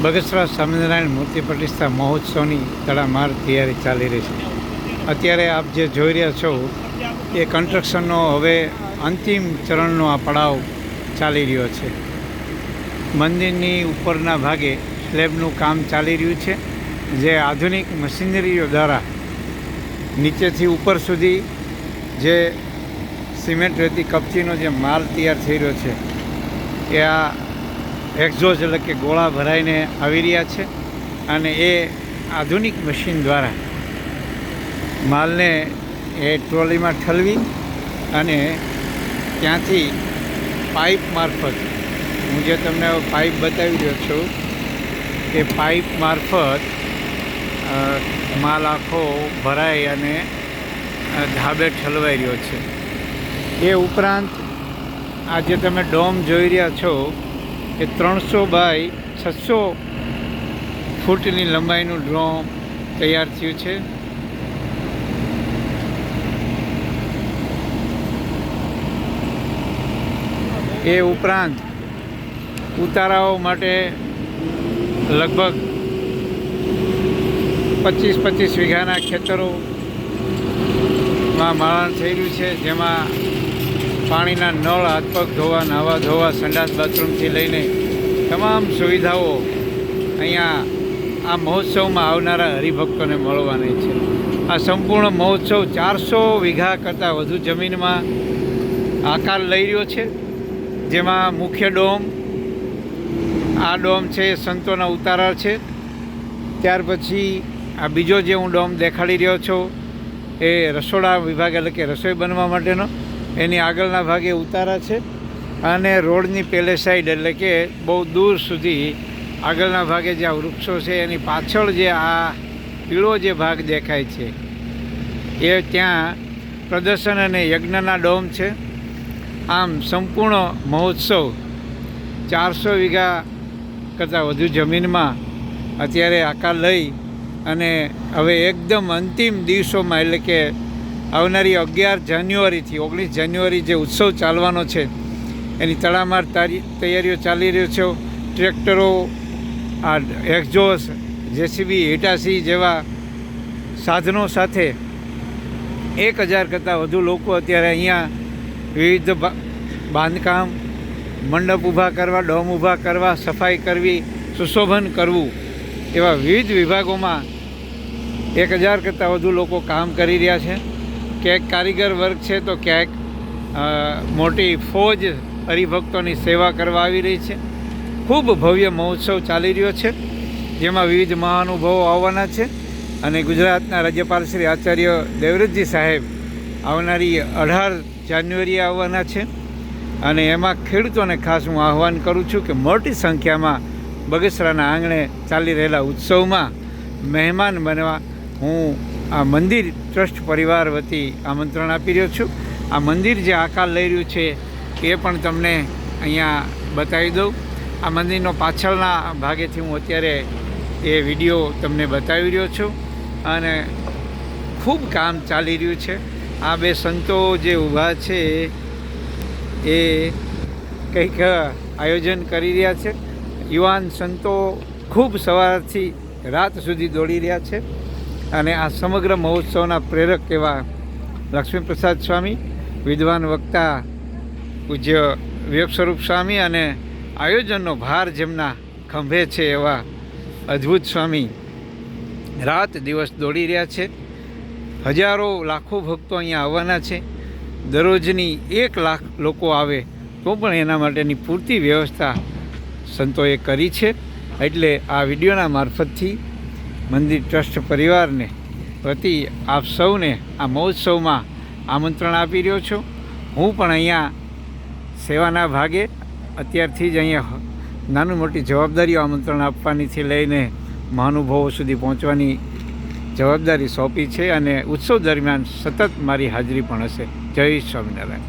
બગસરા સ્વામિનારાયણ મૂર્તિ પ્રતિષ્ઠા મહોત્સવની તડામાર તૈયારી ચાલી રહી છે. અત્યારે આપ જે જોઈ રહ્યા છો એ કન્સ્ટ્રક્શનનો હવે અંતિમ ચરણનો આ પડાવ ચાલી રહ્યો છે. મંદિરની ઉપરના ભાગે સ્લેબનું કામ ચાલી રહ્યું છે, જે આધુનિક મશીનરીઓ દ્વારા નીચેથી ઉપર સુધી જે સિમેન્ટ રેતી કપચીનો જે માલ તૈયાર થઈ રહ્યો છે એ આ એક્ઝોઝ એટલે કે ગોળા ભરાઈને આવી રહ્યા છે અને એ આધુનિક મશીન દ્વારા માલને એ ટ્રોલીમાં ઠલવી અને ત્યાંથી પાઇપ મારફત, હું જે તમને પાઇપ બતાવી રહ્યો છું એ પાઇપ મારફત માલ આખો ભરાઈ અને ધાબે ઠલવાઈ રહ્યો છે. એ ઉપરાંત આ જે તમે ડોમ જોઈ રહ્યા છો એ 300 બાય 600 ફૂટની લંબાઈનું ડોમ તૈયાર થયું છે. એ ઉપરાંત ઉતારાઓ માટે લગભગ 25 વીઘાના ખેતરોમાં માળણ થઈ રહ્યું છે, જેમાં પાણીના નળ, હાથ પગ ધોવા, નાહવા ધોવા, સંડાસ બાથરૂમથી લઈને તમામ સુવિધાઓ અહીંયા આ મહોત્સવમાં આવનારા હરિભક્તોને મળવાની છે. આ સંપૂર્ણ મહોત્સવ 400 વીઘા કરતાં વધુ જમીનમાં આકાર લઈ રહ્યો છે, જેમાં મુખ્ય ડોમ, આ ડોમ છે એ સંતોના ઉતારા છે. ત્યાર પછી આ બીજો જે હું ડોમ દેખાડી રહ્યો છું એ રસોડા વિભાગ એટલે કે રસોઈ બનવા માટેનો, એની આગળના ભાગે ઉતારા છે અને રોડની પેલે સાઈડ એટલે કે બહુ દૂર સુધી આગળના ભાગે જે આ વૃક્ષો છે એની પાછળ જે આ પીળો જે ભાગ દેખાય છે એ ત્યાં પ્રદર્શન અને યજ્ઞના ડોમ છે. આમ સંપૂર્ણ મહોત્સવ 400 વીઘા કરતાં વધુ જમીનમાં અત્યારે આકાર લઈ અને હવે એકદમ અંતિમ દિવસોમાં એટલે કે આવનારી 11 જાન્યુઆરીથી 19 જાન્યુઆરી જે ઉત્સવ ચાલવાનો છે એની તડામાર તૈયારીઓ ચાલી રહ્યો છે. ટ્રેક્ટરો, આ એક્ઝોસ, જેસીબી, હિટાચી જેવા સાધનો સાથે 1000 કરતાં વધુ લોકો અત્યારે અહીંયા વિવિધ બાંધકામ, મંડપ ઊભા કરવા, ડોમ ઊભા કરવા, સફાઈ કરવી, સુશોભન કરવું એવા વિવિધ વિભાગોમાં 1000 કરતાં વધુ લોકો કામ કરી રહ્યા છે. ક્યાંક કારીગર વર્ગ છે તો ક્યાંક મોટી ફોજ હરિભક્તોની સેવા કરવા આવી રહી છે. ખૂબ ભવ્ય મહોત્સવ ચાલી રહ્યો છે, જેમાં વિવિધ મહાનુભાવો આવવાના છે અને ગુજરાતના રાજ્યપાલ શ્રી આચાર્ય દેવવ્રતજી સાહેબ આવનારી 18 જાન્યુઆરીએ આવવાના છે. અને એમાં ખેડૂતોને ખાસ હું આહ્વાન કરું છું કે મોટી સંખ્યામાં બગસરાના આંગણે ચાલી રહેલા ઉત્સવમાં મહેમાન બનવા હું આ મંદિર ટ્રસ્ટ પરિવાર વતી આમંત્રણ આપી રહ્યો છું. આ મંદિર જે આકાર લઈ રહ્યું છે એ પણ તમને અહીંયા બતાવી દઉં. આ મંદિરનો પાછળના ભાગેથી હું અત્યારે એ વિડીયો તમને બતાવી રહ્યો છું અને ખૂબ કામ ચાલી રહ્યું છે. આ બે સંતો જે ઊભા છે એ કંઈક આયોજન કરી રહ્યા છે. યુવાન સંતો ખૂબ સવારથી રાત સુધી દોડી રહ્યા છે અને આ સમગ્ર મહોત્સવના પ્રેરક એવા લક્ષ્મીપ્રસાદ સ્વામી, વિદ્વાન વક્તા પૂજ્ય વિવેક સ્વરૂપ સ્વામી અને આયોજનનો ભાર જેમના ખંભે છે એવા અદ્ભુત સ્વામી રાત દિવસ દોડી રહ્યા છે. હજારો લાખો ભક્તો અહીંયા આવવાના છે. દરરોજની 1 લાખ લોકો આવે તો પણ એના માટેની પૂરતી વ્યવસ્થા સંતોએ કરી છે. એટલે આ વિડીયોના મારફતથી મંદિર ટ્રસ્ટ પરિવારને વતી આપ સૌને આ મહોત્સવમાં આમંત્રણ આપી રહ્યો છું. હું પણ અહીંયા સેવાના ભાગે અત્યારથી જ અહીંયા નાની મોટી જવાબદારીઓ આમંત્રણ આપવાનીથી લઈને મહાનુભાવો સુધી પહોંચવાની જવાબદારી સોંપી છે અને ઉત્સવ દરમિયાન સતત મારી હાજરી પણ હશે. જય સ્વામિનારાયણ.